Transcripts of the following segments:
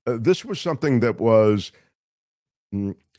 This was something that was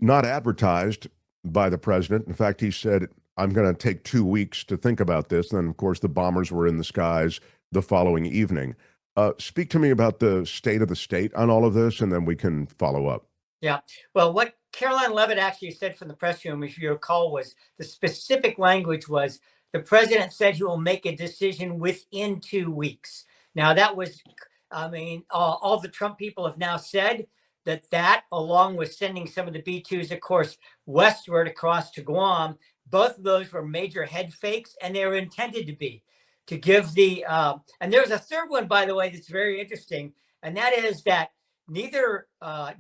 not advertised by the president. In fact, he said, I'm going to take 2 weeks to think about this. And then, of course, the bombers were in the skies the following evening. Speak to me about the state of the state on all of this, and then we can follow up. Yeah. Well, what Caroline Levitt actually said from the press room, if you recall, was the specific language was the president said he will make a decision within 2 weeks. Now, that was, I mean, all the Trump people have now said that, along with sending some of the B-2s, of course, westward across to Guam, both of those were major head fakes, and they were intended to be to give the, and there's a third one, by the way, that's very interesting, and that is that neither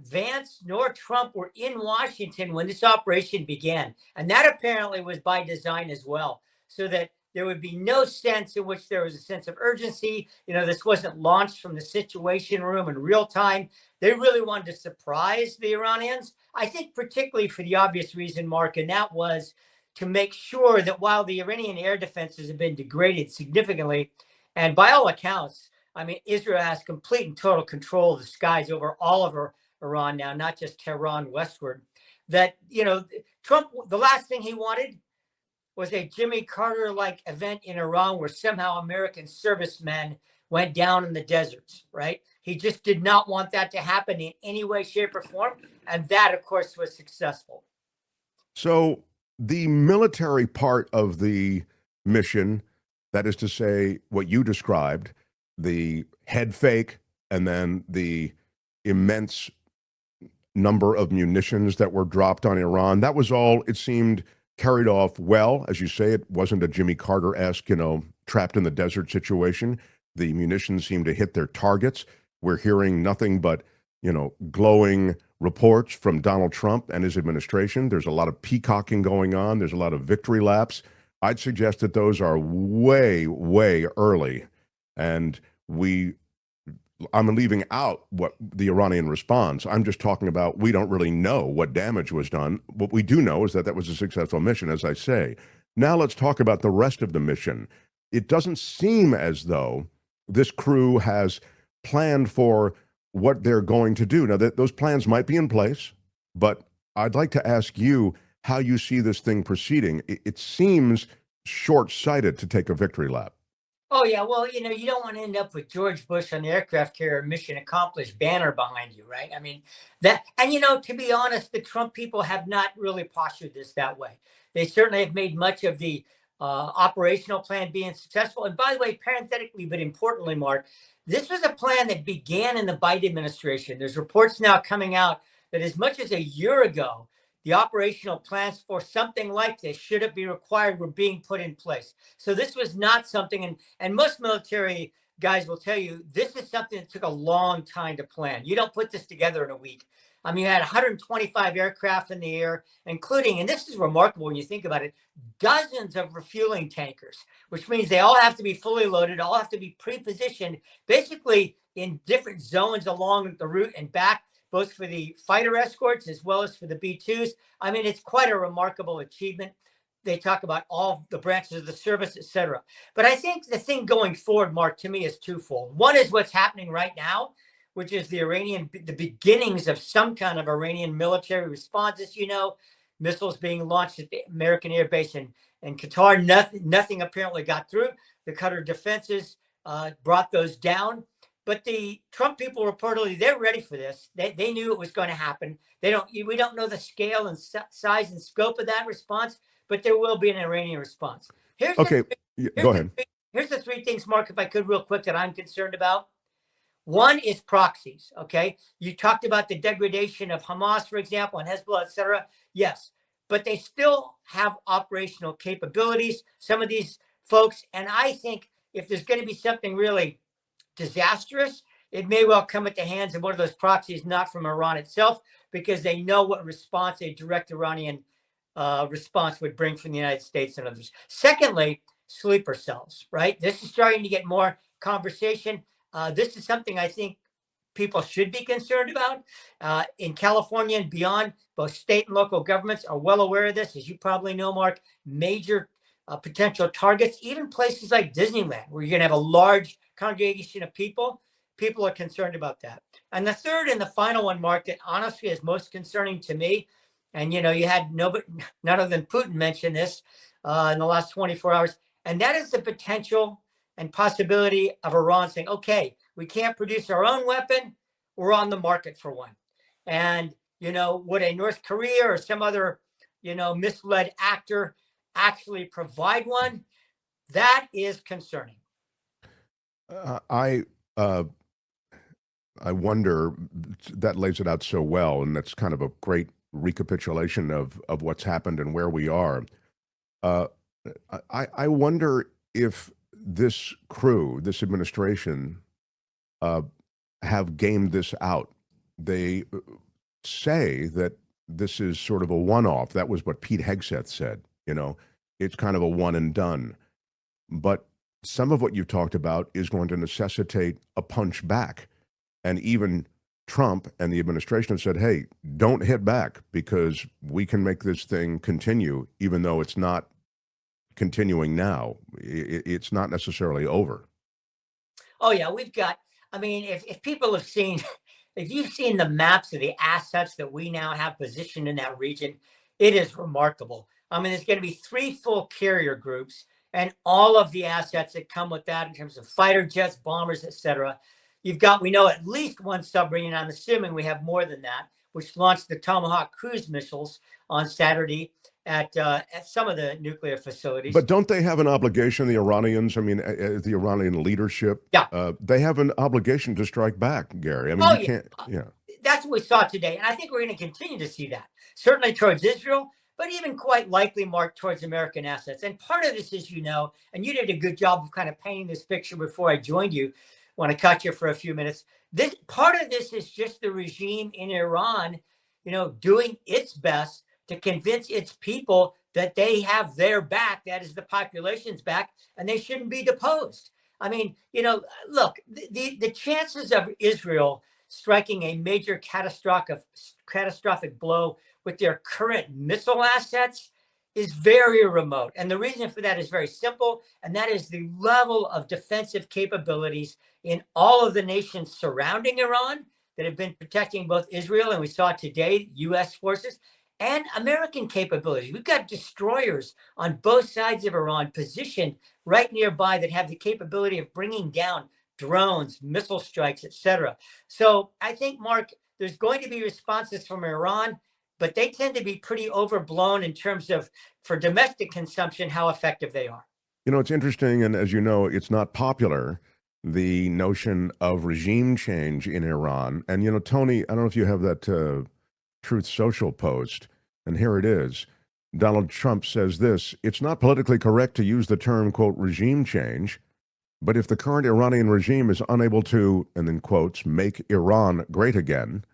Vance nor Trump were in Washington when this operation began. And that apparently was by design as well, so that there would be no sense in which there was a sense of urgency. You know, this wasn't launched from the Situation Room in real time. They really wanted to surprise the Iranians, I think, particularly for the obvious reason, Mark, and that was to make sure that while the Iranian air defenses have been degraded significantly, and by all accounts, I mean, Israel has complete and total control of the skies over all of Iran now, not just Tehran westward. That, you know, Trump, the last thing he wanted was a Jimmy Carter-like event in Iran where somehow American servicemen went down in the deserts, right? He just did not want that to happen in any way, shape, or form. And that, of course, was successful. So the military part of the mission, that is to say, what you described, the head fake, and then the immense number of munitions that were dropped on Iran. That was all, it seemed, carried off well. As you say, it wasn't a Jimmy Carter-esque, trapped in the desert situation. The munitions seemed to hit their targets. We're hearing nothing but, glowing reports from Donald Trump and his administration. There's a lot of peacocking going on. There's a lot of victory laps. I'd suggest that those are way, way early. And I'm leaving out what the Iranian response. I'm just talking about we don't really know what damage was done. What we do know is that was a successful mission, as I say. Now let's talk about the rest of the mission. It doesn't seem as though this crew has planned for what they're going to do. Now, those plans might be in place, but I'd like to ask you how you see this thing proceeding. It seems short-sighted to take a victory lap. Oh, yeah. Well, you don't want to end up with George Bush on the aircraft carrier mission accomplished banner behind you, right? I mean, to be honest, the Trump people have not really postured this that way. They certainly have made much of the operational plan being successful. And by the way, parenthetically, but importantly, Mark, this was a plan that began in the Biden administration. There's reports now coming out that as much as a year ago, the operational plans for something like this, should it be required, were being put in place. So this was not something, and most military guys will tell you, this is something that took a long time to plan. You don't put this together in a week. I mean, you had 125 aircraft in the air, including, and this is remarkable when you think about it, dozens of refueling tankers, which means they all have to be fully loaded, all have to be pre-positioned, basically in different zones along the route and back, both for the fighter escorts as well as for the B-2s. I mean, it's quite a remarkable achievement. They talk about all the branches of the service, et cetera. But I think the thing going forward, Mark, to me is twofold. One is what's happening right now, which is the beginnings of some kind of Iranian military response. As you know, missiles being launched at the American Air Base in Qatar. Nothing apparently got through. The Qatar defenses brought those down. But the Trump people reportedly, they're ready for this. They knew it was going to happen. We don't know the scale and size and scope of that response, but there will be an Iranian response. Go ahead. Here's the three things, Mark, if I could real quick, that I'm concerned about. One is proxies, okay? You talked about the degradation of Hamas, for example, and Hezbollah, et cetera. Yes, but they still have operational capabilities, some of these folks. And I think if there's going to be something really disastrous, it may well come at the hands of one of those proxies, not from Iran itself, because they know what response a direct Iranian response would bring from the United States and others. Secondly, sleeper cells, right? This is starting to get more conversation. This is something I think people should be concerned about. In California and beyond, both state and local governments are well aware of this. As you probably know, Mark, major potential targets, even places like Disneyland, where you're going to have a large congregation of people people are concerned about that. And the third and the final one, Mark, that honestly is most concerning to me, and you had nobody, none other than Putin mention this in the last 24 hours, and that is the potential and possibility of Iran saying, okay, we can't produce our own weapon, we're on the market for one. And, would a North Korea or some other, misled actor actually provide one? That is concerning. I wonder, that lays it out so well, and that's kind of a great recapitulation of what's happened and where we are. I wonder if this crew, this administration, have gamed this out. They say that this is sort of a one-off. That was what Pete Hegseth said. It's kind of a one and done. But some of what you've talked about is going to necessitate a punch back. And even Trump and the administration have said, hey, don't hit back because we can make this thing continue, even though it's not continuing now. It's not necessarily over. Oh, yeah, if people have seen, if you've seen the maps of the assets that we now have positioned in that region, it is remarkable. There's going to be 3 full carrier groups and all of the assets that come with that in terms of fighter jets, bombers, etc. We know at least one submarine. I'm assuming we have more than that, which launched the Tomahawk cruise missiles on Saturday at some of the nuclear facilities. But don't they have an obligation, the Iranians? The Iranian leadership. Yeah, they have an obligation to strike back, Gary. You can't. Yeah, that's what we saw today, and I think we're going to continue to see that. Certainly towards Israel, but even quite likely, Mark, towards American assets. And part of this is, and you did a good job of kind of painting this picture before I joined you. When I cut you for a few minutes, this part of this is just the regime in Iran, doing its best to convince its people that they have their back, that is the population's back, and they shouldn't be deposed. Look, the chances of Israel striking a major catastrophic blow with their current missile assets is very remote. And the reason for that is very simple, and that is the level of defensive capabilities in all of the nations surrounding Iran that have been protecting both Israel, and we saw today, U.S. forces, and American capabilities. We've got destroyers on both sides of Iran positioned right nearby that have the capability of bringing down drones, missile strikes, etc. So I think, Mark, there's going to be responses from Iran, but they tend to be pretty overblown in terms of, for domestic consumption, how effective they are. It's interesting, and as you know, it's not popular, the notion of regime change in Iran. And, Tony, I don't know if you have that Truth Social post, and here it is. Donald Trump says this: it's not politically correct to use the term, quote, regime change, but if the current Iranian regime is unable to, and then quotes, make Iran great again,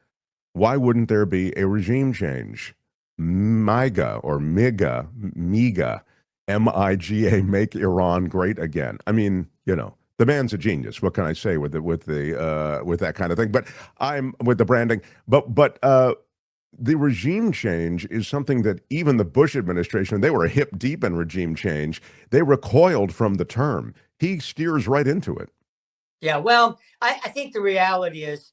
why wouldn't there be a regime change? MIGA, or MIGA, M-I-G-A, make Iran great again. The man's a genius. What can I say with that kind of thing? But I'm with the branding. But the regime change is something that even the Bush administration, they were hip deep in regime change. They recoiled from the term. He steers right into it. Yeah, well, I think the reality is,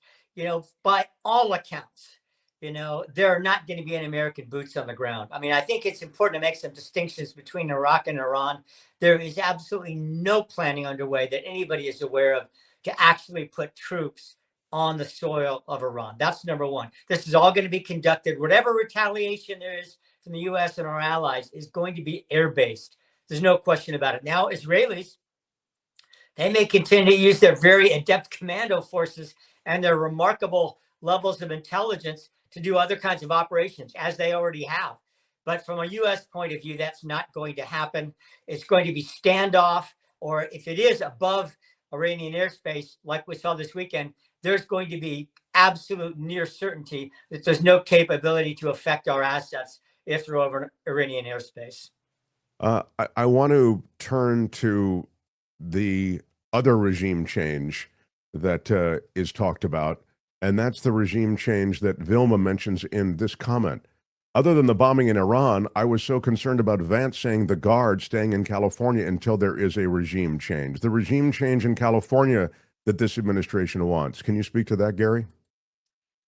by all accounts, there are not going to be any American boots on the ground. I think it's important to make some distinctions between Iraq and Iran. There is absolutely no planning underway that anybody is aware of to actually put troops on the soil of Iran. That's number one. This is all going to be conducted. Whatever retaliation there is from the U.S. and our allies is going to be air-based. There's no question about it. Now, Israelis, they may continue to use their very adept commando forces and their remarkable levels of intelligence to do other kinds of operations, as they already have. But from a U.S. point of view, that's not going to happen. It's going to be standoff, or if it is above Iranian airspace, like we saw this weekend, there's going to be absolute near certainty that there's no capability to affect our assets if they're over Iranian airspace. I want to turn to the other regime change that is talked about, and that's the regime change that Vilma mentions in this comment. Other than the bombing in Iran, I was so concerned about Vance saying the Guard staying in California until there is a regime change. The regime change in California that this administration wants. Can you speak to that, Gary?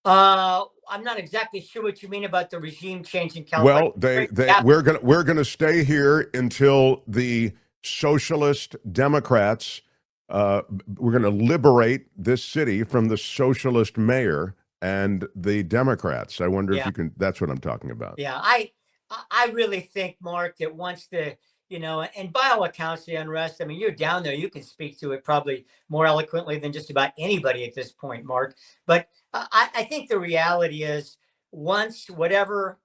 I'm not exactly sure what you mean about the regime change in California. Well, we're gonna stay here until the socialist Democrats. We're gonna liberate this city from the socialist mayor and the Democrats. I wonder if you can. That's what I'm talking about. Yeah, I really think, Mark, that once and by all accounts, the unrest, I mean, you're down there, you can speak to it probably more eloquently than just about anybody at this point, Mark. But I think the reality is once whatever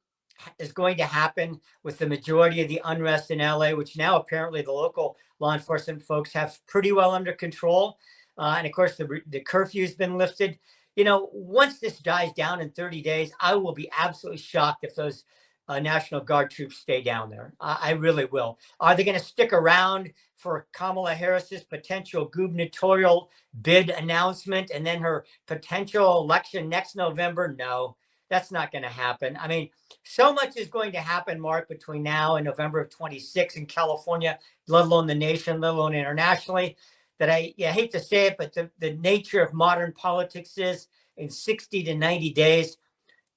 is going to happen with the majority of the unrest in LA, which now apparently the local law enforcement folks have pretty well under control. And of course, the curfew has been lifted. Once this dies down in 30 days, I will be absolutely shocked if those National Guard troops stay down there. I really will. Are they going to stick around for Kamala Harris's potential gubernatorial bid announcement and then her potential election next November? No, that's not going to happen. I mean, so much is going to happen, Mark, between now and November of 26 in California, let alone the nation, let alone internationally, that I hate to say it, but the nature of modern politics is in 60 to 90 days,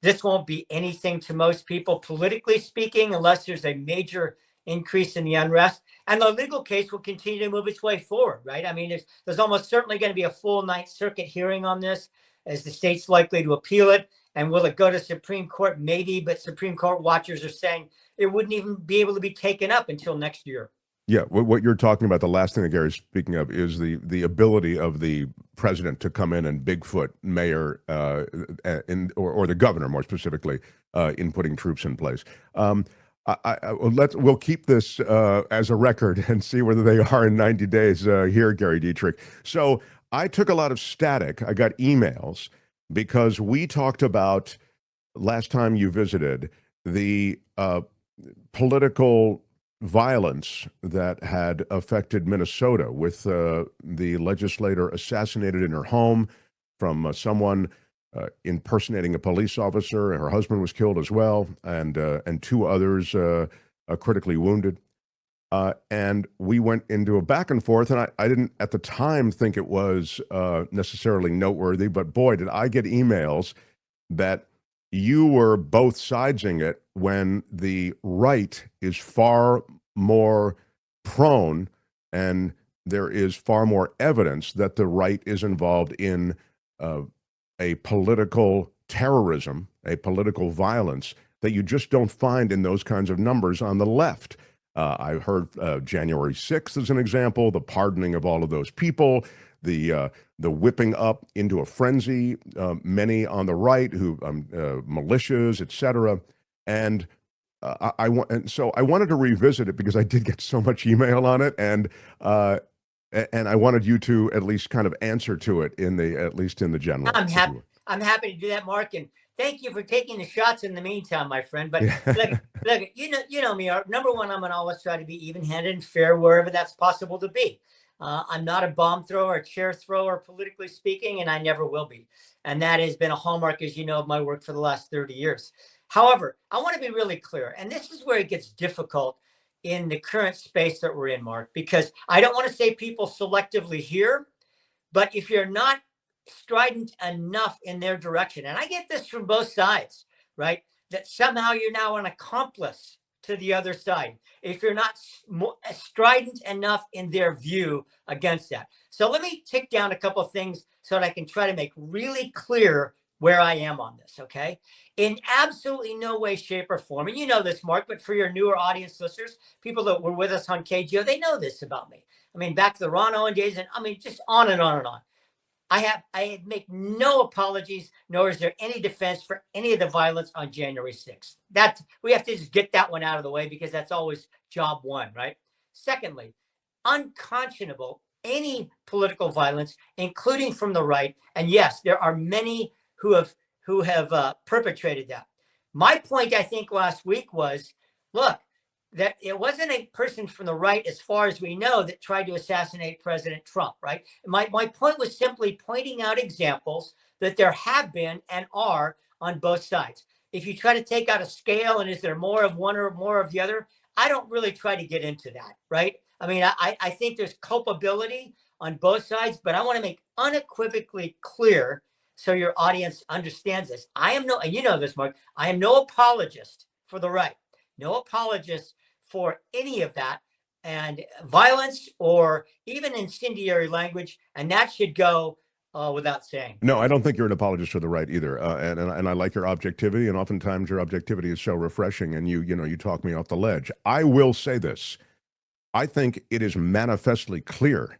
this won't be anything to most people, politically speaking, unless there's a major increase in the unrest. And the legal case will continue to move its way forward, right? I mean, there's almost certainly going to be a full Ninth Circuit hearing on this, as the state's likely to appeal it. And will it go to Supreme Court? Maybe, but Supreme Court watchers are saying it wouldn't even be able to be taken up until next year. Yeah, what you're talking about, the last thing that Gary's speaking of, is the ability of the president to come in and Bigfoot mayor, or the governor, more specifically, in putting troops in place. We'll keep this as a record and see whether they are in 90 days here, Gary Dietrich. So I took a lot of static. I got emails because we talked about, last time you visited, the political violence that had affected Minnesota with the legislator assassinated in her home from someone impersonating a police officer. Her husband was killed as well, and two others critically wounded. And we went into a back and forth, and I didn't at the time think it was necessarily noteworthy, but boy, did I get emails that you were both sidesing it when the right is far more prone, and there is far more evidence that the right is involved in a political terrorism, a political violence that you just don't find in those kinds of numbers on the left. I heard January 6th as an example, the pardoning of all of those people, the whipping up into a frenzy, many on the right who militias, etc. And so I wanted to revisit it because I did get so much email on it, and I wanted you to at least kind of answer to it at least in the general. I'm happy to do that, Mark, and thank you for taking the shots in the meantime, my friend. But look, you know me. Number one, I'm gonna always try to be even-handed and fair wherever that's possible to be. I'm not a bomb thrower, a chair thrower, politically speaking, and I never will be. And that has been a hallmark, as you know, of my work for the last 30 years. However, I want to be really clear, and this is where it gets difficult in the current space that we're in, Mark, because I don't want to say people selectively here, but if you're not strident enough in their direction, and I get this from both sides, right, that somehow you're now an accomplice to the other side, if you're not strident enough in their view against that. So let me tick down a couple of things so that I can try to make really clear where I am on this, okay? In absolutely no way, shape, or form, and you know this, Mark, but for your newer audience listeners, people that were with us on KGO, they know this about me. I mean, back to the Ron Owen days, and I mean, just on and on and on. I make no apologies, nor is there any defense for any of the violence on January 6th. We have to just get that one out of the way because that's always job one, right? Secondly, unconscionable any political violence, including from the right. And yes, there are many who have perpetrated that. My point, I think, last week was, look, that it wasn't a person from the right, as far as we know, that tried to assassinate President Trump, right? My point was simply pointing out examples that there have been and are on both sides. If you try to take out a scale and is there more of one or more of the other, I don't really try to get into that, right? I mean, I think there's culpability on both sides, but I want to make unequivocally clear so your audience understands this. I am no, and you know this, Mark, I am no apologist for the right, no apologist for any of that and violence or even incendiary language, and that should go without saying. No, I don't think you're an apologist for the right either, and I like your objectivity, and oftentimes your objectivity is so refreshing, and you talk me off the ledge. I will say this: I think it is manifestly clear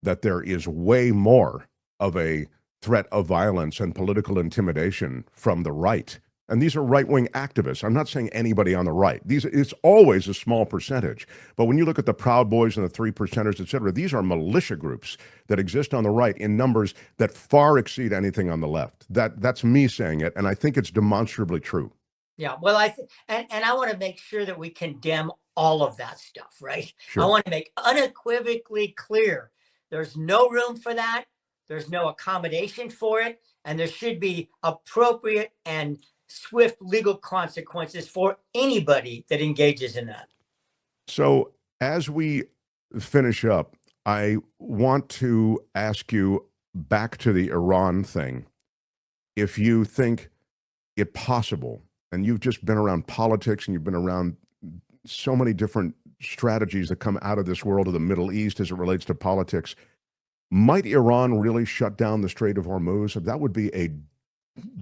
that there is way more of a threat of violence and political intimidation from the right. And these are right-wing activists. I'm not saying anybody on the right. It's always a small percentage. But when you look at the Proud Boys and the Three Percenters, et cetera, these are militia groups that exist on the right in numbers that far exceed anything on the left. That's me saying it, and I think it's demonstrably true. Yeah, well, and I want to make sure that we condemn all of that stuff, right? Sure. I want to make unequivocally clear there's no room for that. There's no accommodation for it. And there should be appropriate and swift legal consequences for anybody that engages in that. So as we finish up, I want to ask you, back to the Iran thing, if you think it possible, and you've just been around politics and you've been around so many different strategies that come out of this world of the Middle East as it relates to politics, might Iran really shut down the Strait of Hormuz? That would be a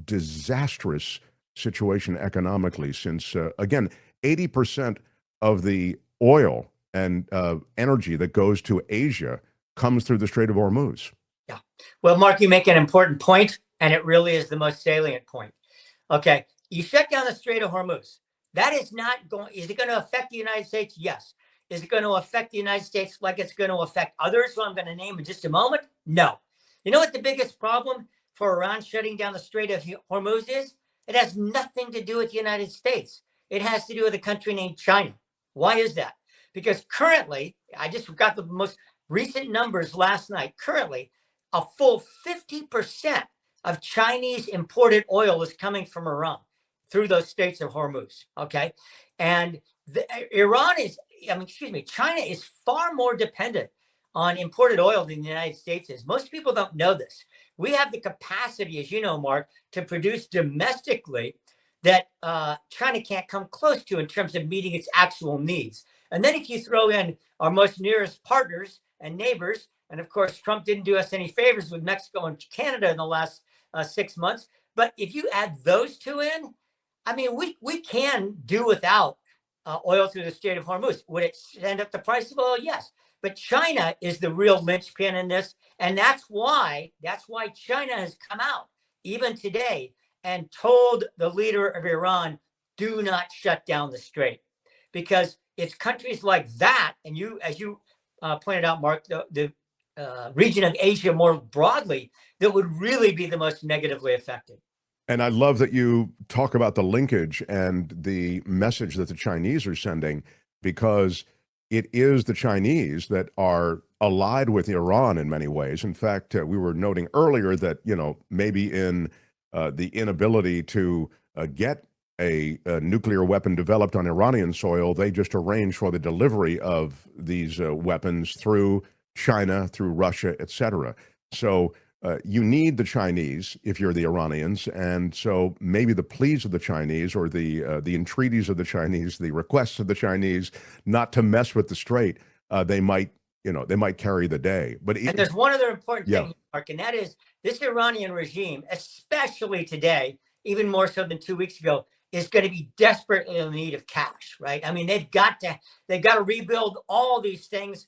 disastrous situation economically, since, again, 80% of the oil and energy that goes to Asia comes through the Strait of Hormuz. Yeah. Well, Mark, you make an important point, and it really is the most salient point. Okay. You shut down the Strait of Hormuz. That is not going, is it going to affect the United States? Yes. Is it going to affect the United States like it's going to affect others who I'm going to name in just a moment? No. You know what the biggest problem for Iran shutting down the Strait of Hormuz is? It has nothing to do with the United States. It has to do with a country named China. Why is that? Because currently, I just got the most recent numbers last night. Currently, a full 50% of Chinese imported oil is coming from Iran through those Straits of Hormuz. Okay. And China is far more dependent on imported oil than the United States is. Most people don't know this. We have the capacity, as you know, Mark, to produce domestically that China can't come close to in terms of meeting its actual needs. And then if you throw in our most nearest partners and neighbors, and of course, Trump didn't do us any favors with Mexico and Canada in the last 6 months. But if you add those two in, I mean, we can do without oil through the Strait of Hormuz. Would it send up the price of oil? Yes. But China is the real linchpin in this. And that's why China has come out even today and told the leader of Iran, do not shut down the strait. Because it's countries like that, and you, as you pointed out, Mark, the region of Asia more broadly, that would really be the most negatively affected. And I love that you talk about the linkage and the message that the Chinese are sending, because it is the Chinese that are allied with Iran in many ways. In fact, we were noting earlier that, maybe in the inability to get a nuclear weapon developed on Iranian soil, they just arrange for the delivery of these weapons through China, through Russia, etc. So you need the Chinese if you're the Iranians, and so maybe the pleas of the Chinese, or the entreaties of the Chinese, the requests of the Chinese not to mess with the strait, they might carry the day. And there's one other important thing, Mark, and that is this Iranian regime, especially today, even more so than 2 weeks ago, is going to be desperately in need of cash, right? I mean, they've got to rebuild all these things,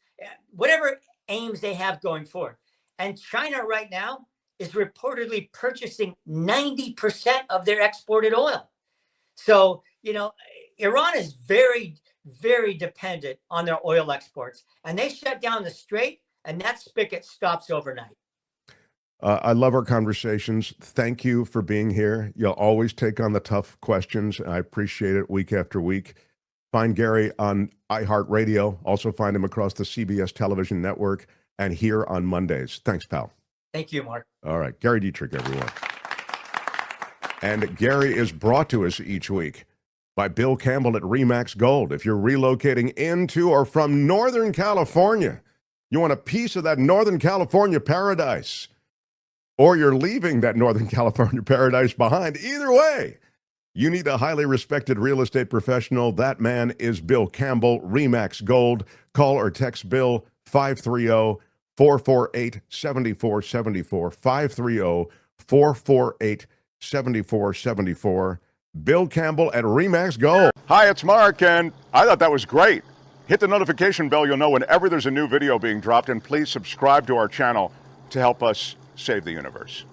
whatever aims they have going forward. And China right now is reportedly purchasing 90% of their exported oil. So, Iran is very, very dependent on their oil exports, and they shut down the strait, and that spigot stops overnight. I love our conversations. Thank you for being here. You'll always take on the tough questions. I appreciate it week after week. Find Gary on iHeart Radio. Also find him across the CBS television network and here on Mondays. Thanks, pal. Thank you, Mark. All right. Gary Dietrich, everyone. And Gary is brought to us each week by Bill Campbell at Remax Gold. If you're relocating into or from Northern California, You want a piece of that Northern California paradise, or you're leaving that Northern California paradise behind. Either way, you need a highly respected real estate professional. That man is Bill Campbell, RE/MAX Gold. Call or text Bill 530-448-7474, 530-448-7474. Bill Campbell at RE/MAX Gold. Hi, it's Mark, and I thought that was great. Hit the notification bell. You'll know whenever there's a new video being dropped, and please subscribe to our channel to help us save the universe.